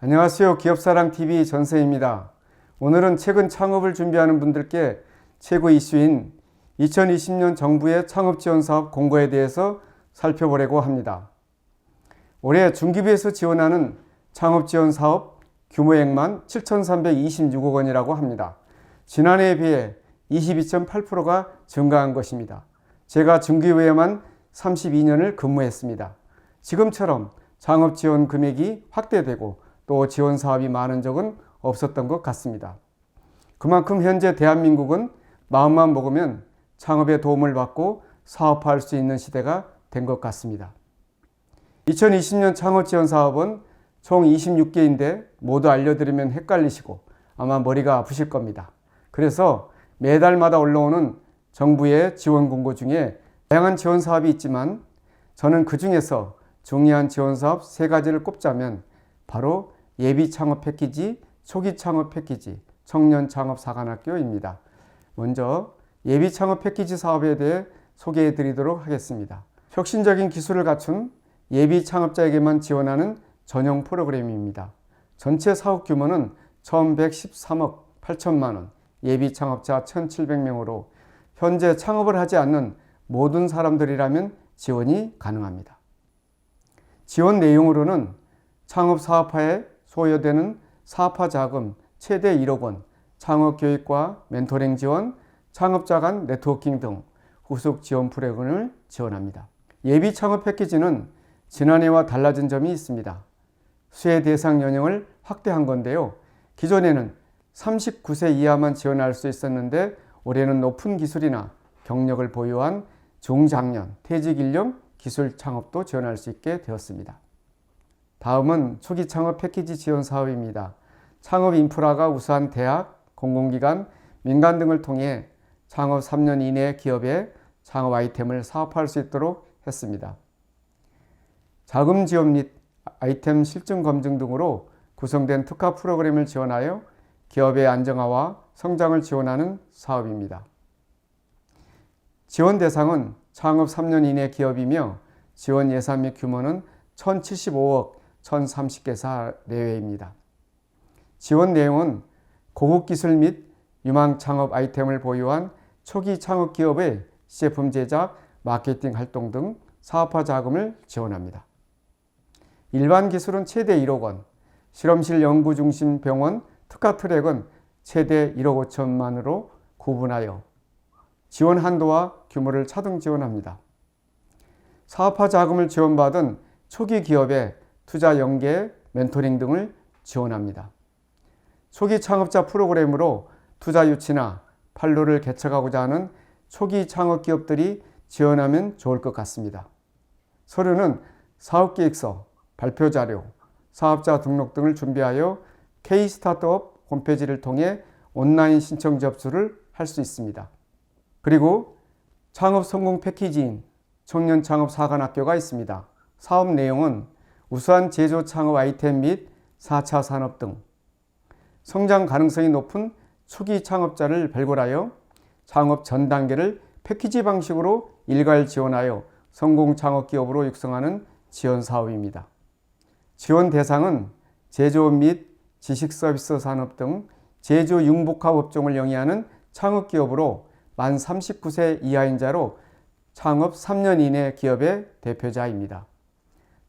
안녕하세요. 기업사랑TV 전세입니다. 오늘은 최근 창업을 준비하는 분들께 최고 이슈인 2020년 정부의 창업지원사업 공고에 대해서 살펴보려고 합니다. 올해 중기부에서 지원하는 창업지원사업 규모액만 7,326억 원이라고 합니다. 지난해에 비해 22.8%가 증가한 것입니다. 제가 중기부에만 32년을 근무했습니다. 지금처럼 창업지원 금액이 확대되고 또 지원 사업이 많은 적은 없었던 것 같습니다. 그만큼 현재 대한민국은 마음만 먹으면 창업에 도움을 받고 사업화할 수 있는 시대가 된 것 같습니다. 2020년 창업지원 사업은 총 26개인데 모두 알려드리면 헷갈리시고 아마 머리가 아프실 겁니다. 그래서 매달마다 올라오는 정부의 지원 공고 중에 다양한 지원 사업이 있지만 저는 그 중에서 중요한 지원 사업 3가지를 꼽자면 바로 예비 창업 패키지, 초기 창업 패키지, 청년 창업 사관학교입니다. 먼저 예비 창업 패키지 사업에 대해 소개해 드리도록 하겠습니다. 혁신적인 기술을 갖춘 예비 창업자에게만 지원하는 전용 프로그램입니다. 전체 사업 규모는 1,113억 8천만 원, 예비 창업자 1,700명으로 현재 창업을 하지 않는 모든 사람들이라면 지원이 가능합니다. 지원 내용으로는 창업 사업화에 소요되는 사업화 자금 최대 1억 원, 창업 교육과 멘토링 지원, 창업자 간 네트워킹 등 후속 지원 프로그램을 지원합니다. 예비 창업 패키지는 지난해와 달라진 점이 있습니다. 수혜 대상 연령을 확대한 건데요. 기존에는 39세 이하만 지원할 수 있었는데 올해는 높은 기술이나 경력을 보유한 중장년, 퇴직 연령, 기술 창업도 지원할 수 있게 되었습니다. 다음은 초기 창업 패키지 지원 사업입니다. 창업 인프라가 우수한 대학, 공공기관, 민간 등을 통해 창업 3년 이내 기업에 창업 아이템을 사업화할 수 있도록 했습니다. 자금 지원 및 아이템 실증 검증 등으로 구성된 특화 프로그램을 지원하여 기업의 안정화와 성장을 지원하는 사업입니다. 지원 대상은 창업 3년 이내 기업이며 지원 예산 및 규모는 1,075억 1,030개사 내외입니다. 지원 내용은 고급 기술 및 유망 창업 아이템을 보유한 초기 창업 기업의 시제품 제작, 마케팅 활동 등 사업화 자금을 지원합니다. 일반 기술은 최대 1억 원, 실험실 연구 중심 병원 특화 트랙은 최대 1억 5천만으로 구분하여 지원 한도와 규모를 차등 지원합니다. 사업화 자금을 지원받은 초기 기업의 투자 연계, 멘토링 등을 지원합니다. 초기 창업자 프로그램으로 투자 유치나 판로를 개척하고자 하는 초기 창업 기업들이 지원하면 좋을 것 같습니다. 서류는 사업계획서, 발표자료, 사업자 등록 등을 준비하여 K-스타트업 홈페이지를 통해 온라인 신청 접수를 할 수 있습니다. 그리고 창업 성공 패키지인 청년 창업 사관학교가 있습니다. 사업 내용은 우수한 제조 창업 아이템 및 4차 산업 등 성장 가능성이 높은 초기 창업자를 발굴하여 창업 전 단계를 패키지 방식으로 일괄 지원하여 성공 창업 기업으로 육성하는 지원 사업입니다. 지원 대상은 제조업 및 지식 서비스 산업 등 제조 융복합 업종을 영위하는 창업 기업으로 만 39세 이하인 자로 창업 3년 이내 기업의 대표자입니다.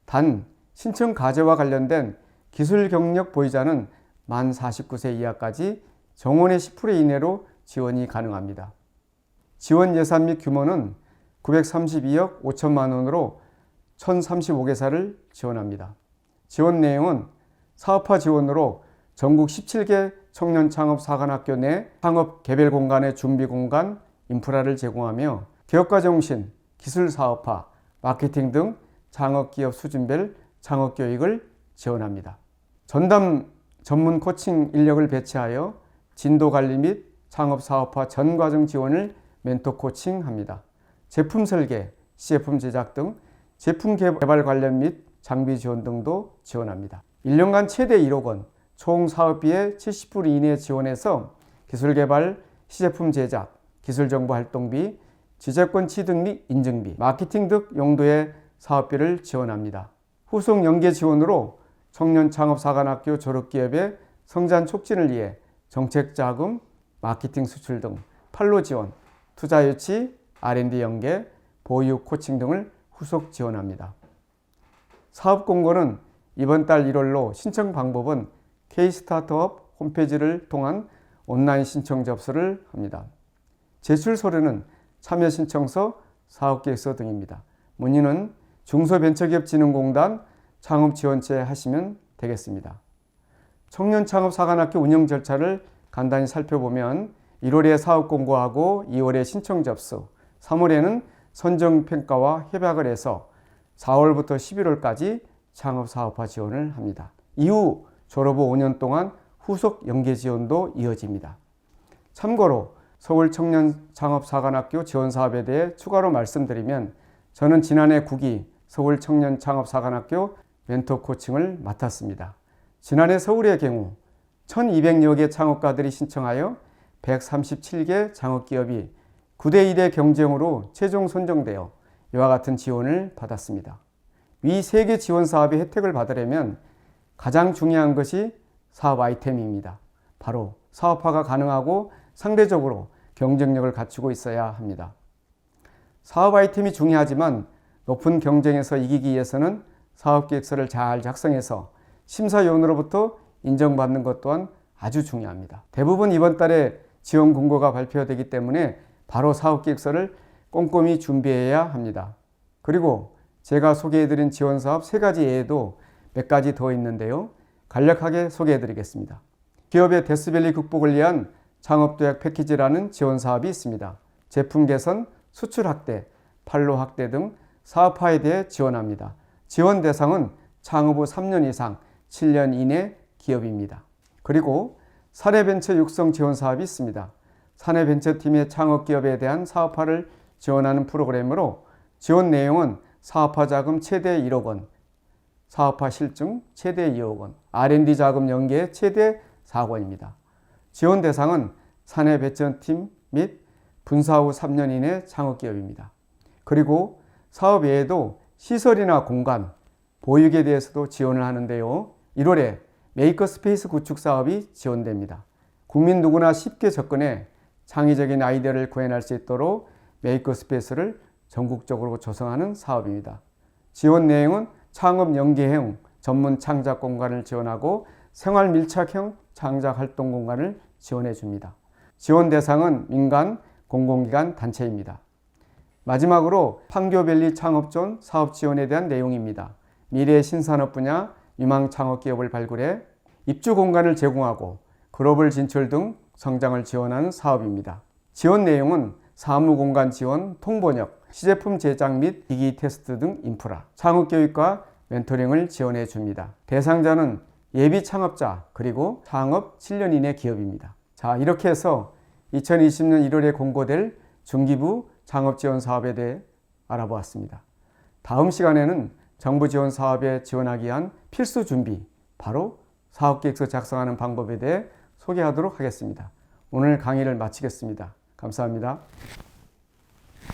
단 신청 과제와 관련된 기술 경력 보유자는 만 49세 이하까지 정원의 10% 이내로 지원이 가능합니다. 지원 예산 및 규모는 932억 5천만 원으로 1,035개사를 지원합니다. 지원 내용은 사업화 지원으로 전국 17개 청년 창업 사관학교 내 창업 개별 공간의 준비 공간, 인프라를 제공하며 기업가 정신, 기술 사업화, 마케팅 등 창업기업 수준별 창업교육을 지원합니다. 전담 전문 코칭 인력을 배치하여 진도 관리 및 창업 사업화 전 과정 지원을 멘토 코칭합니다. 제품 설계, 시제품 제작 등 제품 개발 관련 및 장비 지원 등도 지원합니다. 1년간 최대 1억 원, 총 사업비의 70% 이내 지원해서 기술 개발, 시제품 제작, 기술 정보 활동비, 지재권 취득 및 인증비, 마케팅 등 용도의 사업비를 지원합니다. 후속 연계 지원으로 청년창업사관학교 졸업기업의 성장 촉진을 위해 정책자금, 마케팅 수출 등 판로 지원, 투자유치, R&D 연계, 보육 코칭 등을 후속 지원합니다. 사업공고는 이번 달 1월로 신청 방법은 K-스타트업 홈페이지를 통한 온라인 신청 접수를 합니다. 제출 서류는 참여 신청서, 사업계획서 등입니다. 문의는 중소벤처기업진흥공단 창업지원처에 하시면 되겠습니다. 청년창업사관학교 운영 절차를 간단히 살펴보면 1월에 사업 공고하고 2월에 신청 접수, 3월에는 선정평가와 협약을 해서 4월부터 11월까지 창업사업화 지원을 합니다. 이후 졸업 후 5년 동안 후속 연계 지원도 이어집니다. 참고로 서울청년창업사관학교 지원사업에 대해 추가로 말씀드리면 저는 지난해 9기 서울청년창업사관학교 멘토 코칭을 맡았습니다. 지난해 서울의 경우 1200여 개 창업가들이 신청하여 137개 창업기업이 9대1의 경쟁으로 최종 선정되어 이와 같은 지원을 받았습니다. 위 3개 지원 사업의 혜택을 받으려면 가장 중요한 것이 사업 아이템입니다. 바로 사업화가 가능하고 상대적으로 경쟁력을 갖추고 있어야 합니다. 사업 아이템이 중요하지만 높은 경쟁에서 이기기 위해서는 사업계획서를 잘 작성해서 심사위원으로부터 인정받는 것 또한 아주 중요합니다. 대부분 이번 달에 지원 공고가 발표되기 때문에 바로 사업계획서를 꼼꼼히 준비해야 합니다. 그리고 제가 소개해드린 지원사업 3가지 외에도 몇 가지 더 있는데요. 간략하게 소개해드리겠습니다. 기업의 데스밸리 극복을 위한 창업도약 패키지라는 지원사업이 있습니다. 제품 개선, 수출 확대, 판로 확대 등 사업화에 대해 지원합니다. 지원 대상은 창업 후 3년 이상, 7년 이내 기업입니다. 그리고 사내벤처 육성 지원 사업이 있습니다. 사내벤처팀의 창업기업에 대한 사업화를 지원하는 프로그램으로 지원 내용은 사업화 자금 최대 1억 원, 사업화 실증 최대 2억 원, R&D 자금 연계 최대 4억 원입니다. 지원 대상은 사내벤처팀 및 분사 후 3년 이내 창업기업입니다. 그리고 사업 외에도 시설이나 공간, 보육에 대해서도 지원을 하는데요. 1월에 메이커스페이스 구축 사업이 지원됩니다. 국민 누구나 쉽게 접근해 창의적인 아이디어를 구현할 수 있도록 메이커스페이스를 전국적으로 조성하는 사업입니다. 지원 내용은 창업 연계형 전문 창작 공간을 지원하고 생활 밀착형 창작 활동 공간을 지원해 줍니다. 지원 대상은 민간, 공공기관, 단체입니다. 마지막으로 판교밸리 창업존 사업 지원에 대한 내용입니다. 미래 신산업 분야 유망 창업기업을 발굴해 입주 공간을 제공하고 글로벌 진출 등 성장을 지원하는 사업입니다. 지원 내용은 사무공간 지원, 통번역, 시제품 제작 및 기기 테스트 등 인프라, 창업교육과 멘토링을 지원해 줍니다. 대상자는 예비 창업자 그리고 창업 7년 이내 기업입니다. 자, 이렇게 해서 2020년 1월에 공고될 중기부 창업지원 사업에 대해 알아보았습니다. 다음 시간에는 정부 지원 사업에 지원하기 위한 필수 준비, 바로 사업계획서 작성하는 방법에 대해 소개하도록 하겠습니다. 오늘 강의를 마치겠습니다. 감사합니다.